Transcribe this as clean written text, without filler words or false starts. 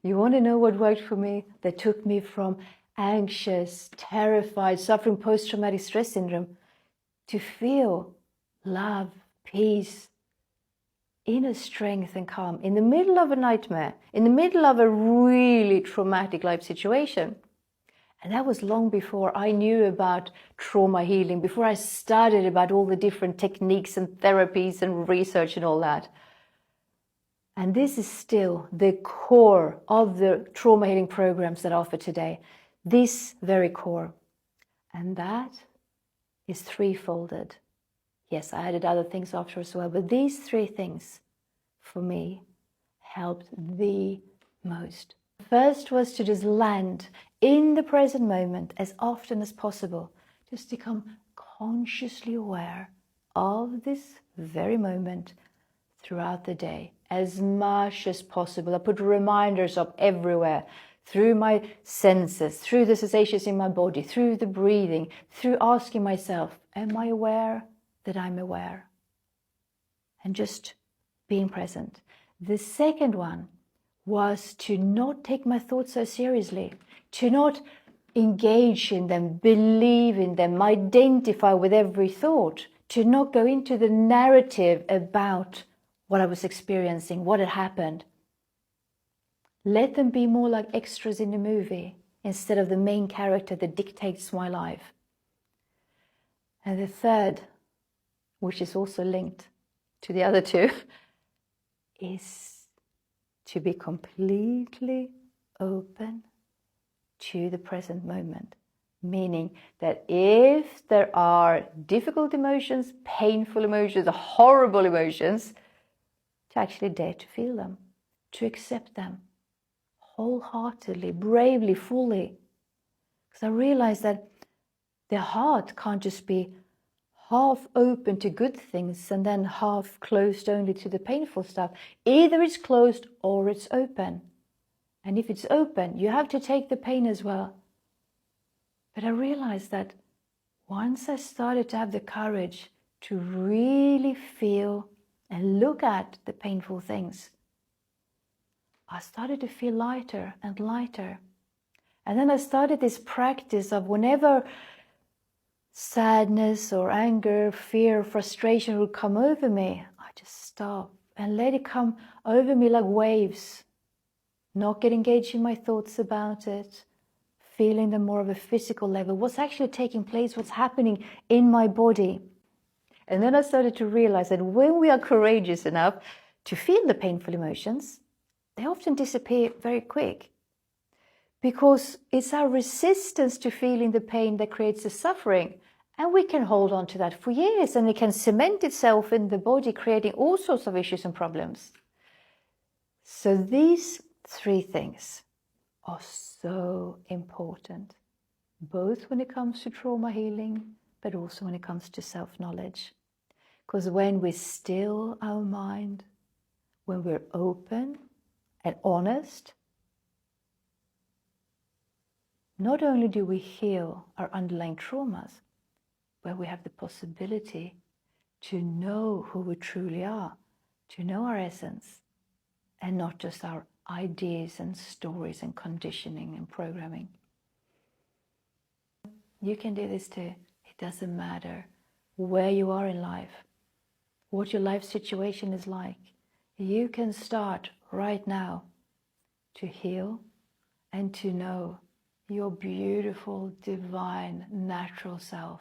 You want to know what worked for me? That took me from anxious, terrified, suffering post-traumatic stress syndrome to feel love, peace, inner strength and calm in the middle of a nightmare, in the middle of a really traumatic life situation. And that was long before I knew about trauma healing, before I studied about all the different techniques and therapies and research and all that. And this is still the core of the trauma healing programs that I offer today. This very core. And that is threefolded. Yes, I added other things after as well, but these three things for me helped the most. First was to just land in the present moment as often as possible. Just become consciously aware of this very moment throughout the day as much as possible. I put reminders up everywhere, through my senses, through the sensations in my body, through the breathing, through asking myself, am I aware that I'm aware? And just being present. The second one was to not take my thoughts so seriously, to not engage in them, believe in them, identify with every thought, to not go into the narrative about what I was experiencing, what had happened. Let them be more like extras in a movie instead of the main character that dictates my life. And the third, which is also linked to the other two, is to be completely open to the present moment. Meaning that if there are difficult emotions, painful emotions, horrible emotions, to actually dare to feel them, to accept them wholeheartedly, bravely, fully. Because I realized that the heart can't just be half open to good things and then half closed only to the painful stuff. Either it's closed or it's open. And if it's open, you have to take the pain as well. But I realized that once I started to have the courage to really feel and look at the painful things, I started to feel lighter and lighter. And then I started this practice of whenever sadness or anger, fear, frustration would come over me, I just stop and let it come over me like waves. Not get engaged in my thoughts about it, feeling them more of a physical level, what's actually taking place, what's happening in my body. And then I started to realize that when we are courageous enough to feel the painful emotions, they often disappear very quick. Because it's our resistance to feeling the pain that creates the suffering. And we can hold on to that for years and it can cement itself in the body, creating all sorts of issues and problems. So these three things are so important, both when it comes to trauma healing, but also when it comes to self-knowledge. Because when we still our mind, when we're open and honest, not only do we heal our underlying traumas, but we have the possibility to know who we truly are, to know our essence, and not just our ideas and stories and conditioning and programming. You can do this too. It doesn't matter where you are in life, what your life situation is like. You can start right now to heal and to know your beautiful, divine, natural self.